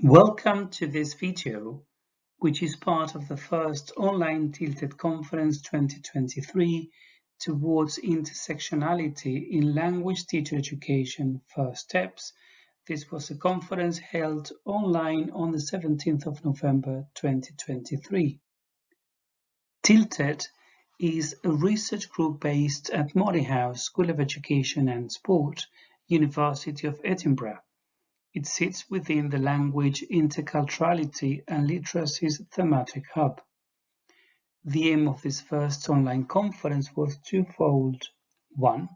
Welcome to this video, which is part of the first online Tilted Conference 2023 towards intersectionality in language teacher education first steps. This was a conference held online on the 17th of November 2023. Tilted is a research group based at Moray House School of Education and Sport, University of Edinburgh. It sits within the Language, Interculturality and Literacy's thematic hub. The aim of this first online conference was twofold. One,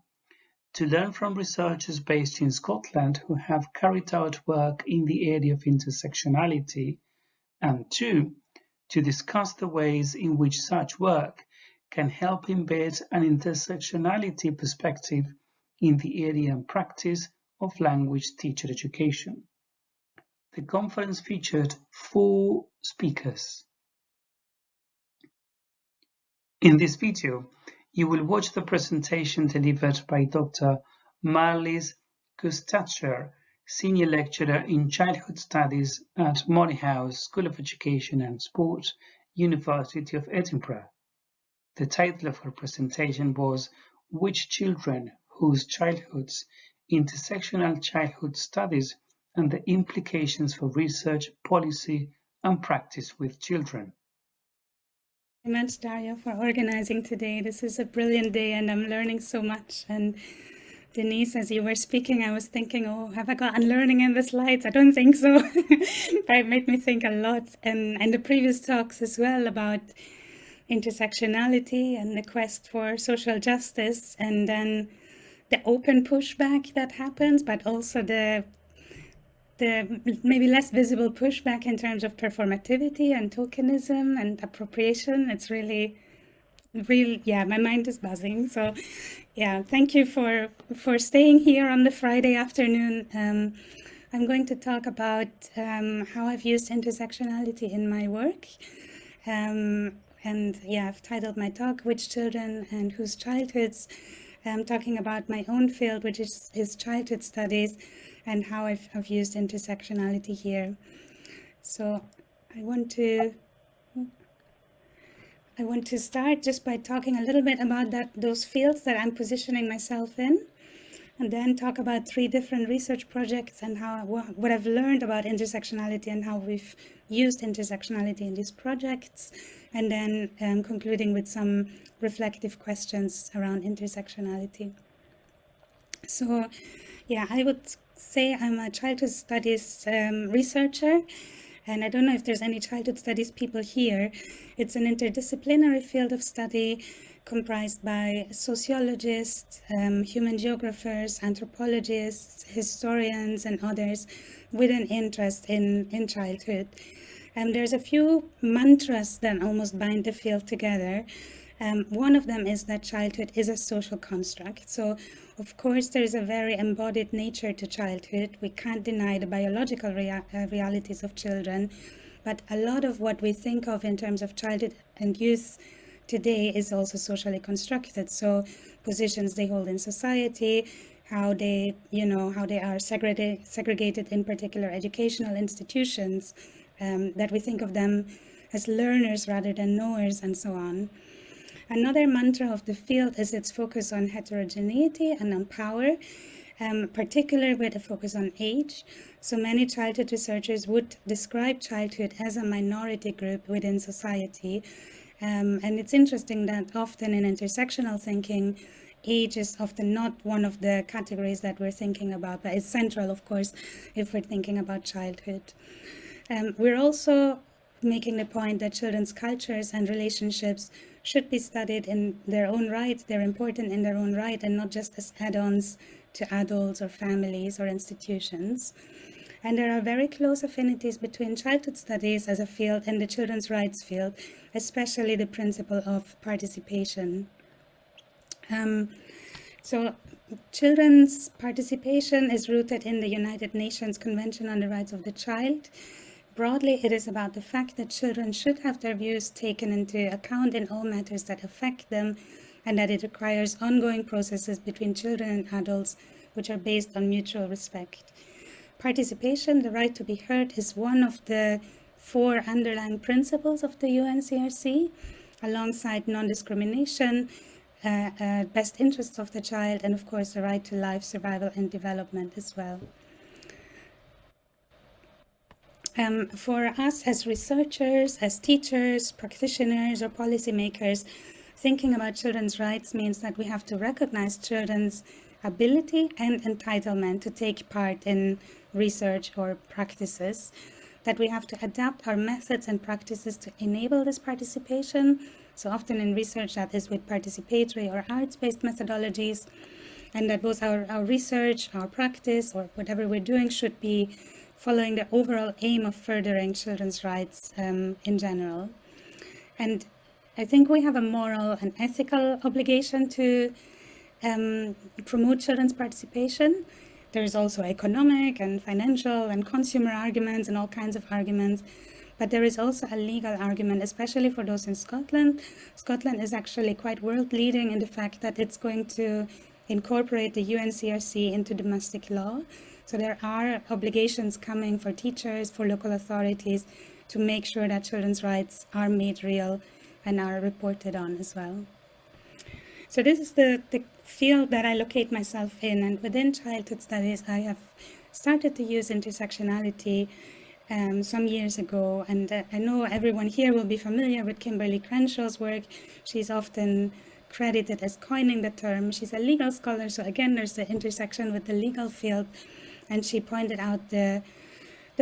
to learn from researchers based in Scotland who have carried out work in the area of intersectionality, and two, to discuss the ways in which such work can help embed an intersectionality perspective in the area and practice of language teacher education. The conference featured 4 speakers. In this video, you will watch the presentation delivered by Dr. Marlies Kustatscher, Senior Lecturer in Childhood Studies at Moray House School of Education and Sport, University of Edinburgh. The title of her presentation was "Which Children, Whose Childhoods? Intersectional Childhood Studies and the Implications for Research, Policy and Practice with Children." Thank you very much, Dario, for organizing today. This is a brilliant day and I'm learning so much. And Denise, as you were speaking, I was thinking, oh, have I gotten learning in the slides? I don't think so. But it made me think a lot. And the previous talks as well about intersectionality and the quest for social justice, and then the open pushback that happens, but also the maybe less visible pushback in terms of performativity and tokenism and appropriation. It's really, yeah, my mind is buzzing. So yeah, thank you for staying here on the Friday afternoon. I'm going to talk about how I've used intersectionality in my work. And yeah, I've titled my talk, "Which Children and Whose Childhoods?" I'm talking about my own field, which is childhood studies, and how I've used intersectionality here. So I want to start just by talking a little bit about those fields that I'm positioning myself in, and then talk about 3 different research projects and what I've learned about intersectionality and how we've used intersectionality in these projects, and then concluding with some reflective questions around intersectionality. So yeah, I would say I'm a childhood studies researcher, and I don't know if there's any childhood studies people here. It's an interdisciplinary field of study comprised by sociologists, human geographers, anthropologists, historians, and others with an interest in childhood. And there's a few mantras that almost bind the field together. One of them is that childhood is a social construct. So, of course, there is a very embodied nature to childhood. We can't deny the biological realities of children, but a lot of what we think of in terms of childhood and youth today is also socially constructed. So, positions they hold in society, how they are segregated in particular educational institutions, that we think of them as learners rather than knowers, and so on. Another mantra of the field is its focus on heterogeneity and on power, particularly with a focus on age. So many childhood researchers would describe childhood as a minority group within society. And it's interesting that often in intersectional thinking, age is often not one of the categories that we're thinking about, but it's central, of course, if we're thinking about childhood. We're also making the point that children's cultures and relationships should be studied in their own right. They're important in their own right and not just as add-ons to adults or families or institutions. And there are very close affinities between childhood studies as a field and the children's rights field, especially the principle of participation. So children's participation is rooted in the United Nations Convention on the Rights of the Child. Broadly, it is about the fact that children should have their views taken into account in all matters that affect them, and that it requires ongoing processes between children and adults which are based on mutual respect. participation, the right to be heard, is one of the 4 underlying principles of the UNCRC, alongside non-discrimination, best interests of the child, and of course the right to life, survival, and development as well. For us as researchers, as teachers, practitioners, or policymakers, thinking about children's rights means that we have to recognize children's ability and entitlement to take part in research or practices, that we have to adapt our methods and practices to enable this participation. So often in research that is with participatory or arts-based methodologies, and that both our research, our practice, or whatever we're doing should be following the overall aim of furthering children's rights in general. And I think we have a moral and ethical obligation to promote children's participation. There is also economic and financial and consumer arguments and all kinds of arguments, but there is also a legal argument, especially for those in Scotland. Scotland is actually quite world-leading in the fact that it's going to incorporate the UNCRC into domestic law. So there are obligations coming for teachers, for local authorities, to make sure that children's rights are made real and are reported on as well. So this is the field that I locate myself in, and within childhood studies I have started to use intersectionality some years ago, and I know everyone here will be familiar with Kimberly Crenshaw's work. She's often credited as coining the term. She's a legal scholar, so again there's the intersection with the legal field, and she pointed out the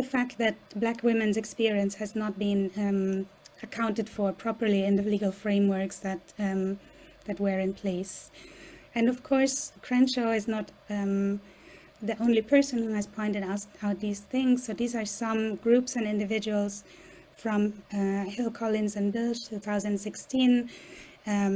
fact that Black women's experience has not been accounted for properly in the legal frameworks that were in place. And of course, Crenshaw is not the only person who has pointed out these things. So these are some groups and individuals from Hill, Collins and Bilge, 2016.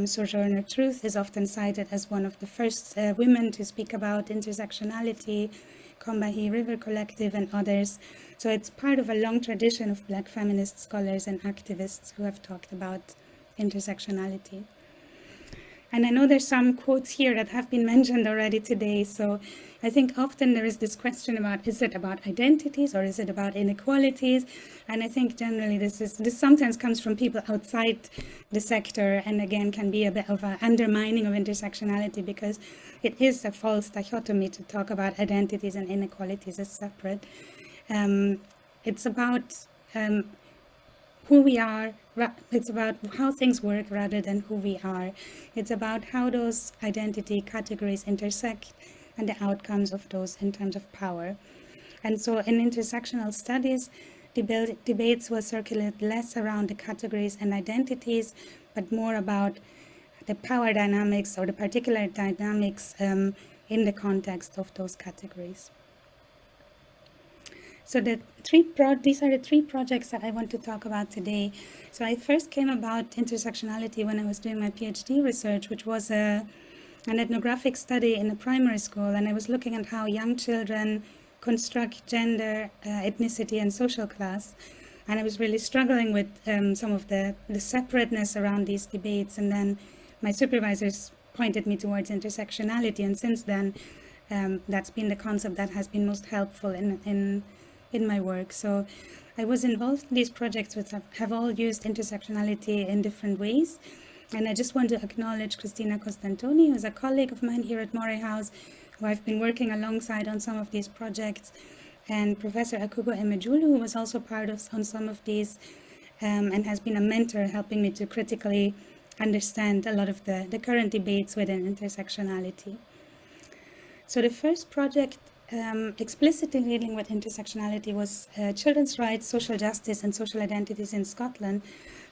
Sojourner Truth is often cited as one of the first women to speak about intersectionality, Combahee River Collective and others. So it's part of a long tradition of Black feminist scholars and activists who have talked about intersectionality. And I know there's some quotes here that have been mentioned already today. So I think often there is this question about, is it about identities or is it about inequalities? And I think generally this sometimes comes from people outside the sector, and again can be a bit of an undermining of intersectionality, because it is a false dichotomy to talk about identities and inequalities as separate. It's about who we are. It's about how things work rather than who we are. It's about how those identity categories intersect and the outcomes of those in terms of power. And so in intersectional studies, debates will circulate less around the categories and identities, but more about the power dynamics or the particular dynamics in the context of those categories. So these are the 3 projects that I want to talk about today. So I first came about intersectionality when I was doing my PhD research, which was an ethnographic study in a primary school, and I was looking at how young children construct gender, ethnicity, and social class. And I was really struggling with some of the separateness around these debates. And then my supervisors pointed me towards intersectionality, and since then that's been the concept that has been most helpful in my work. So I was involved in these projects which have all used intersectionality in different ways. And I just want to acknowledge Christina Konstantoni, who's a colleague of mine here at Moray House, who I've been working alongside on some of these projects, and Professor Akugo Emejulu, who was also part of on some of these, and has been a mentor helping me to critically understand a lot of the current debates within intersectionality. So the first project explicitly dealing with intersectionality was children's rights, social justice and social identities in Scotland,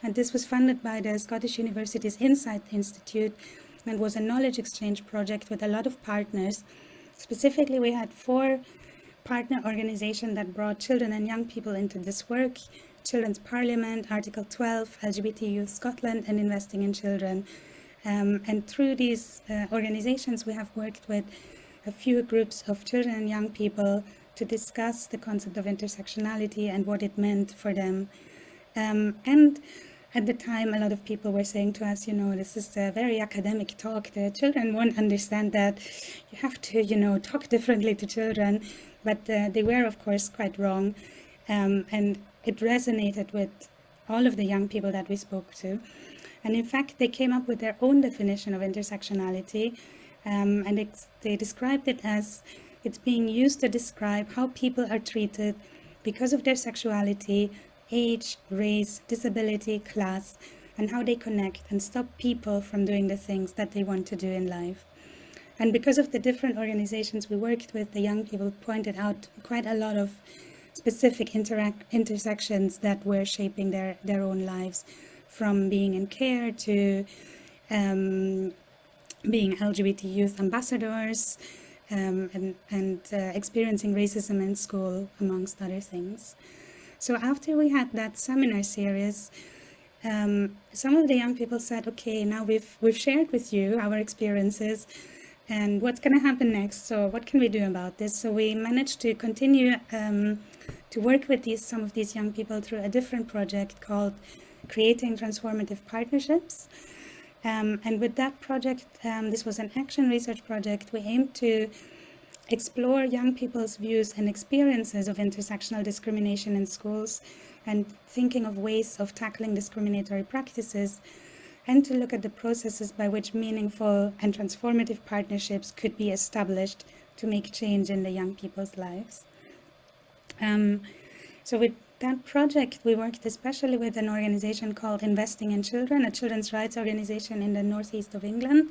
and this was funded by the Scottish University's Insight Institute and was a knowledge exchange project with a lot of partners. Specifically, we had 4 partner organizations that brought children and young people into this work: Children's Parliament, Article 12, LGBT Youth Scotland, and Investing in Children. And through these organizations, we have worked with a few groups of children and young people to discuss the concept of intersectionality and what it meant for them. And at the time, a lot of people were saying to us, this is a very academic talk. The children won't understand that. You have to, talk differently to children. but they were, of course, quite wrong. And it resonated with all of the young people that we spoke to. And in fact, they came up with their own definition of intersectionality, and they described it as it's being used to describe how people are treated because of their sexuality, age, race, disability, class, and how they connect and stop people from doing the things that they want to do in life. And because of the different organizations we worked with, the young people pointed out quite a lot of specific intersections that were shaping their own lives, from being in care to being LGBT youth ambassadors, and experiencing racism in school, amongst other things. So after we had that seminar series, some of the young people said, okay, now we've shared with you our experiences, and what's going to happen next? So what can we do about this? So we managed to continue to work with some of these young people through a different project called Creating Transformative Partnerships. And with that project, this was an action research project, we aimed to explore young people's views and experiences of intersectional discrimination in schools, and thinking of ways of tackling discriminatory practices, and to look at the processes by which meaningful and transformative partnerships could be established to make change in the young people's lives. So with that project, we worked especially with an organization called Investing in Children, a children's rights organization in the northeast of England.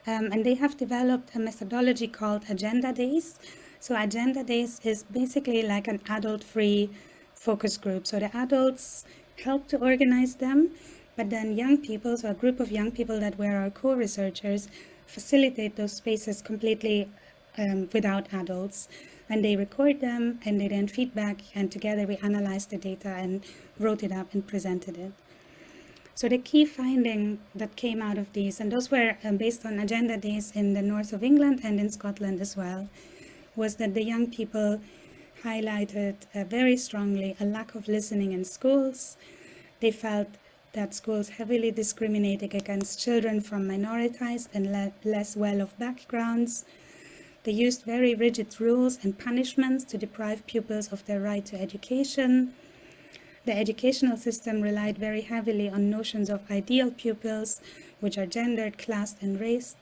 And they have developed a methodology called Agenda Days. So Agenda Days is basically like an adult-free focus group. So the adults help to organize them, but then young people, so a group of young people that were our co-researchers, facilitate those spaces completely without adults. And they record them, and they then feedback, and together we analyzed the data and wrote it up and presented it. So the key finding that came out of these, and those were based on Agenda Days in the north of England and in Scotland as well, was that the young people highlighted very strongly a lack of listening in schools. They felt that schools heavily discriminated against children from minoritized and less well-off backgrounds. They used very rigid rules and punishments to deprive pupils of their right to education. The educational system relied very heavily on notions of ideal pupils, which are gendered, classed, and raced,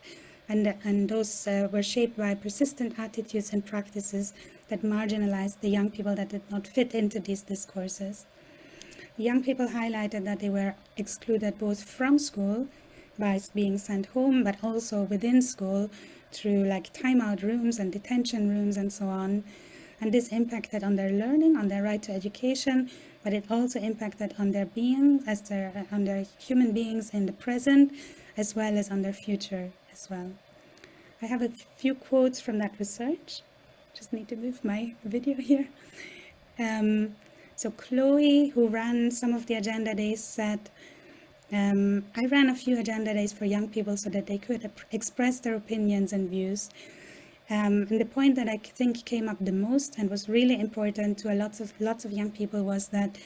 and those were shaped by persistent attitudes and practices that marginalized the young people that did not fit into these discourses. The young people highlighted that they were excluded both from school by being sent home, but also within school through like timeout rooms and detention rooms and so on. And this impacted on their learning, on their right to education, but it also impacted on their being, on their human beings in the present, as well as on their future as well. I have a few quotes from that research. Just need to move my video here. So Chloe, who ran some of the Agenda Days, said, I ran a few Agenda Days for young people so that they could express their opinions and views. And the point that I think came up the most and was really important to lots of young people was that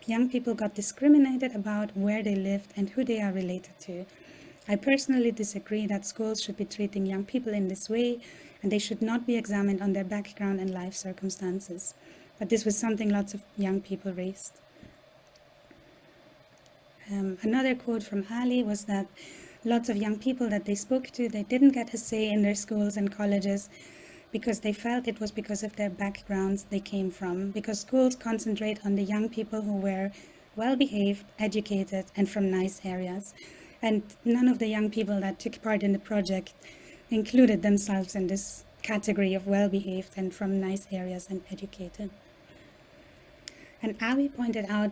young people got discriminated about where they lived and who they are related to. I personally disagree that schools should be treating young people in this way, and they should not be examined on their background and life circumstances. But this was something lots of young people raised. Another quote from Ali was that lots of young people that they spoke to, they didn't get a say in their schools and colleges because they felt it was because of their backgrounds they came from, because schools concentrate on the young people who were well-behaved, educated, and from nice areas. And none of the young people that took part in the project included themselves in this category of well-behaved and from nice areas and educated. And Ali pointed out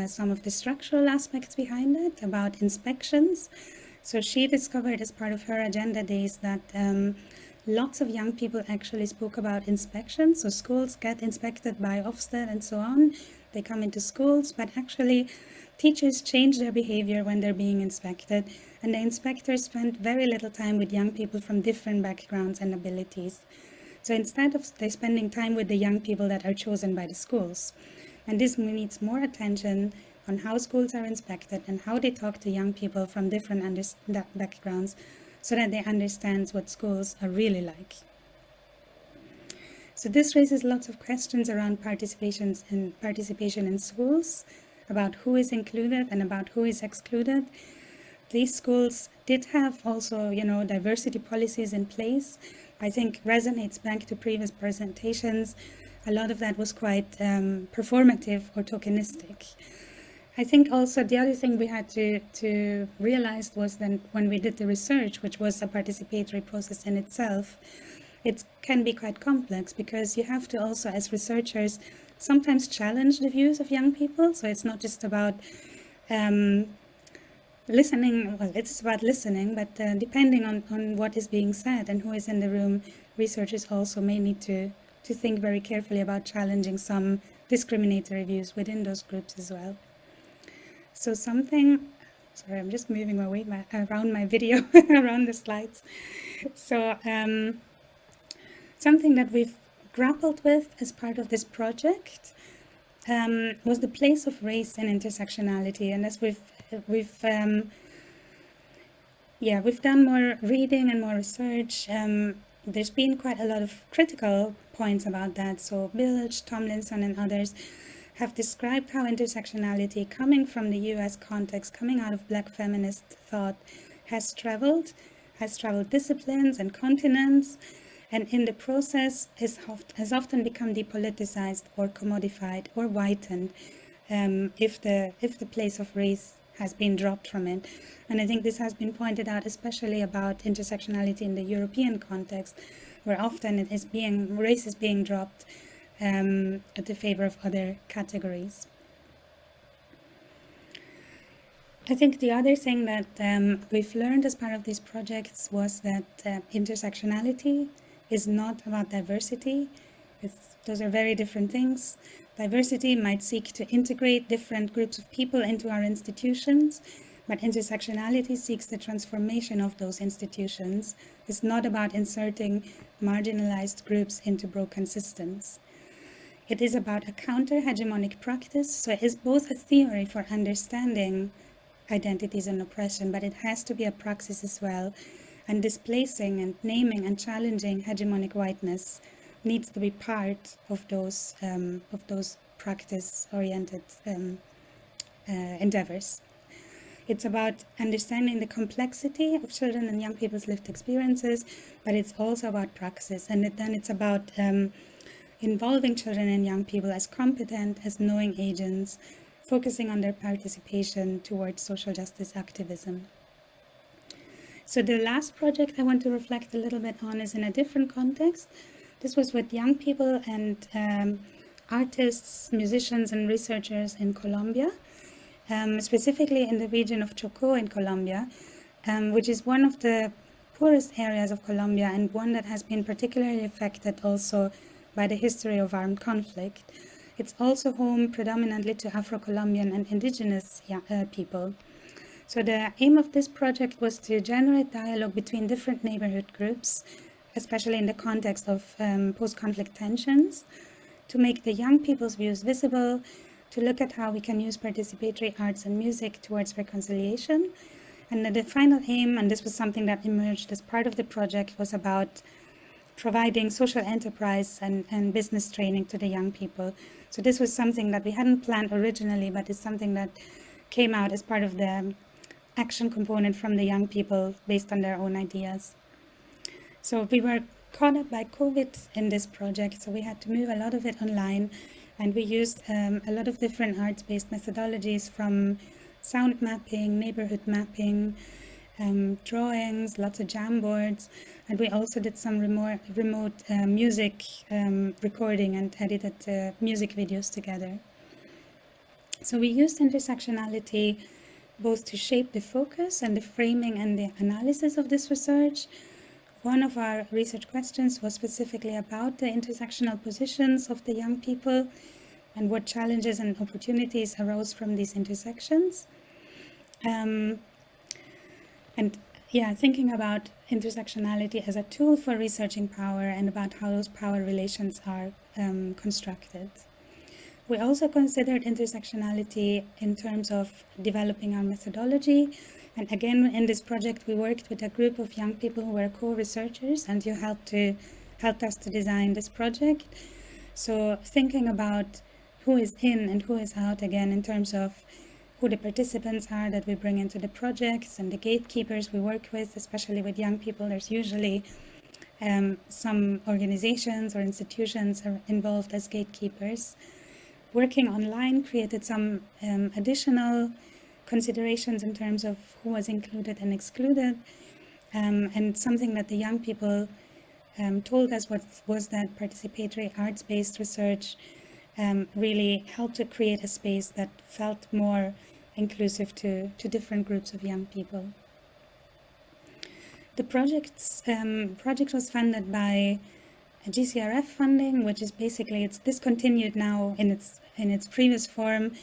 some of the structural aspects behind it, about inspections. So she discovered as part of her Agenda Days that lots of young people actually spoke about inspections. So schools get inspected by Ofsted and so on. They come into schools, but actually teachers change their behavior when they're being inspected. And the inspectors spend very little time with young people from different backgrounds and abilities. So instead of they spending time with the young people that are chosen by the schools. And this needs more attention on how schools are inspected and how they talk to young people from different backgrounds so that they understand what schools are really like. So this raises lots of questions around participation in schools, about who is included and about who is excluded. These schools did have also, diversity policies in place. I think resonates back to previous presentations. A lot of that was quite performative or tokenistic. I think also the other thing we had to realize was that when we did the research, which was a participatory process in itself, it can be quite complex because you have to also, as researchers, sometimes challenge the views of young people. So it's not just about listening, well, it's about listening, but depending on what is being said and who is in the room, researchers also may need to think very carefully about challenging some discriminatory views within those groups as well. So sorry, I'm just moving my way around my video, around the slides. So something that we've grappled with as part of this project was the place of race in intersectionality. And as we've done more reading and more research, there's been quite a lot of critical points about that. So Bilge, Tomlinson, and others have described how intersectionality, coming from the US context, coming out of Black Feminist thought, has traveled disciplines and continents, and in the process has often become depoliticized or commodified or whitened if the place of race has been dropped from it. And I think this has been pointed out especially about intersectionality in the European context, where often race is being dropped at the favor of other categories. I think the other thing that we've learned as part of these projects was that intersectionality is not about diversity. Those are very different things. Diversity might seek to integrate different groups of people into our institutions, but intersectionality seeks the transformation of those institutions. It's not about inserting marginalized groups into broken systems. It is about a counter-hegemonic practice, so it is both a theory for understanding identities and oppression, but it has to be a praxis as well. And displacing and naming and challenging hegemonic whiteness needs to be part of those practice-oriented endeavors. It's about understanding the complexity of children and young people's lived experiences, but it's also about praxis, and then it's about involving children and young people as competent, as knowing agents, focusing on their participation towards social justice activism. So the last project I want to reflect a little bit on is in a different context. This was with young people and artists, musicians, and researchers in Colombia, specifically in the region of Chocó in Colombia, which is one of the poorest areas of Colombia and one that has been particularly affected also by the history of armed conflict. It's also home predominantly to Afro-Colombian and indigenous people. So the aim of this project was to generate dialogue between different neighborhood groups, especially in the context of post-conflict tensions, to make the young people's views visible, to look at how we can use participatory arts and music towards reconciliation. And the final aim, and this was something that emerged as part of the project, was about providing social enterprise and business training to the young people. So this was something that we hadn't planned originally, but it's something that came out as part of the action component from the young people based on their own ideas. So we were caught up by COVID in this project, so we had to move a lot of it online, and we used a lot of different arts-based methodologies, from sound mapping, neighborhood mapping, drawings, lots of Jamboards, and we also did some remote music recording and edited music videos together. So we used intersectionality both to shape the focus and the framing and the analysis of this research. One of our research questions was specifically about the intersectional positions of the young people and what challenges and opportunities arose from these intersections. Thinking about intersectionality as a tool for researching power and about how those power relations are constructed. We also considered intersectionality in terms of developing our methodology. And again, in this project, we worked with a group of young people who were co-researchers and who helped to helped us to design this project. So thinking about who is in and who is out again in terms of who the participants are that we bring into the projects and the gatekeepers we work with, especially with young people. There's usually some organizations or institutions are involved as gatekeepers. Working online created some additional considerations in terms of who was included and excluded. And something that the young people told us was that participatory arts-based research really helped to create a space that felt more inclusive to different groups of young people. The project was funded by GCRF funding, which is basically, it's discontinued now in its previous form.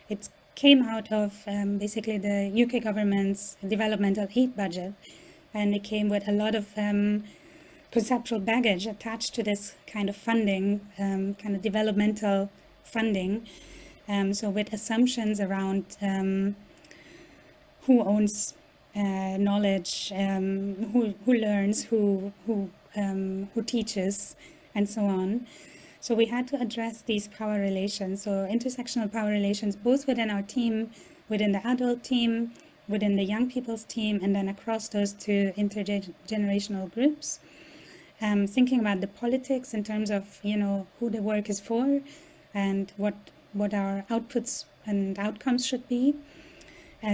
It came out of basically the UK government's developmental aid budget, and it came with a lot of conceptual baggage attached to this kind of funding, kind of developmental funding. So with assumptions around who owns knowledge, who learns, who teaches, and so on. So we had to address these power relations, so intersectional power relations, both within our team, within the adult team, within the young people's team, and then across those two intergenerational groups. Thinking about the politics in terms of, who the work is for and what our outputs and outcomes should be.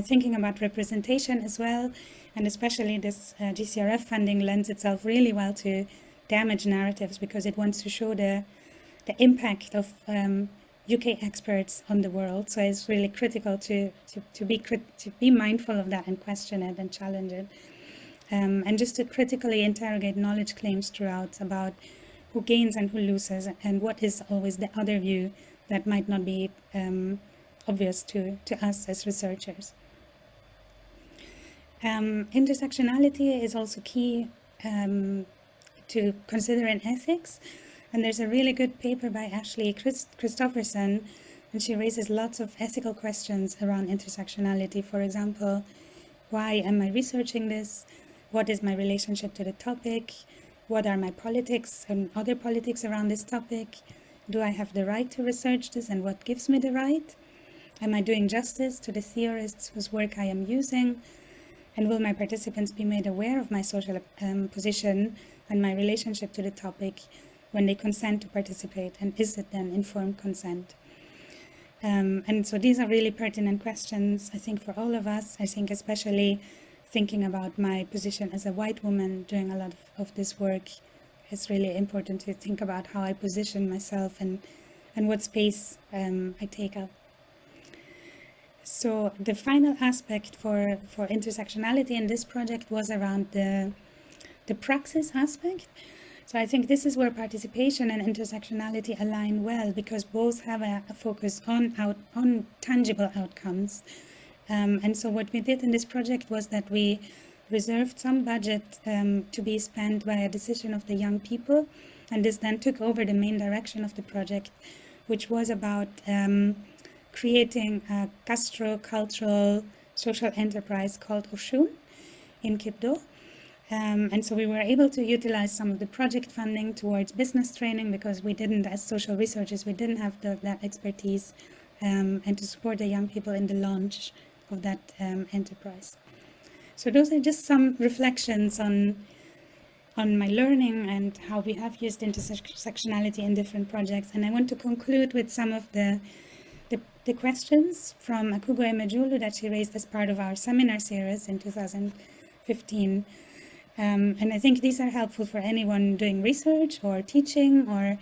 Thinking about representation as well, and especially this GCRF funding lends itself really well to damage narratives because it wants to show the impact of UK experts on the world. So it's really critical to be mindful of that and question it and challenge it. And just to critically interrogate knowledge claims throughout about who gains and who loses and what is always the other view that might not be obvious to us as researchers. Intersectionality is also key to consider in ethics. And there's a really good paper by Ashley Christopherson, and she raises lots of ethical questions around intersectionality. For example, why am I researching this? What is my relationship to the topic? What are my politics and other politics around this topic? Do I have the right to research this, and what gives me the right? Am I doing justice to the theorists whose work I am using? And will my participants be made aware of my social position and my relationship to the topic when they consent to participate? And is it then informed consent? And so these are really pertinent questions, I think, for all of us. I think especially thinking about my position as a white woman doing a lot of this work, it's really important to think about how I position myself and what space I take up. So the final aspect for intersectionality in this project was around the praxis aspect. So I think this is where participation and intersectionality align well, because both have a focus on tangible outcomes. And so what we did in this project was that we reserved some budget to be spent by a decision of the young people, and this then took over the main direction of the project, which was about creating a gastro-cultural social enterprise called Oshun in Kipdo. And so we were able to utilize some of the project funding towards business training, because we didn't, as social researchers, we didn't have that expertise, and to support the young people in the launch of that enterprise. So those are just some reflections on my learning and how we have used intersectionality in different projects. And I want to conclude with some of the questions from Konstantoni and Emejulu that she raised as part of our seminar series in 2015. And I think these are helpful for anyone doing research or teaching or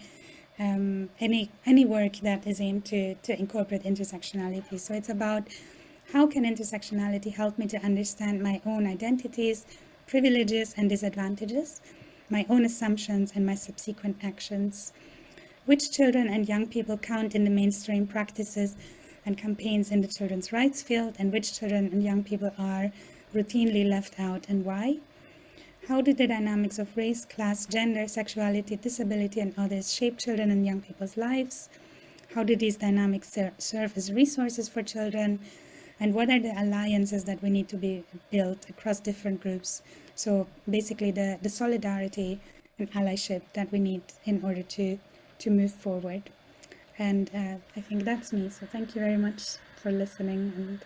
any work that is aimed to incorporate intersectionality. So it's about how can intersectionality help me to understand my own identities, privileges and disadvantages, my own assumptions and my subsequent actions. Which children and young people count in the mainstream practices and campaigns in the children's rights field, and which children and young people are routinely left out, and why? How do the dynamics of race, class, gender, sexuality, disability, and others shape children and young people's lives? How do these dynamics serve as resources for children? And what are the alliances that we need to be built across different groups? So basically the solidarity and allyship that we need in order to move forward. And I think that's me. So thank you very much for listening, and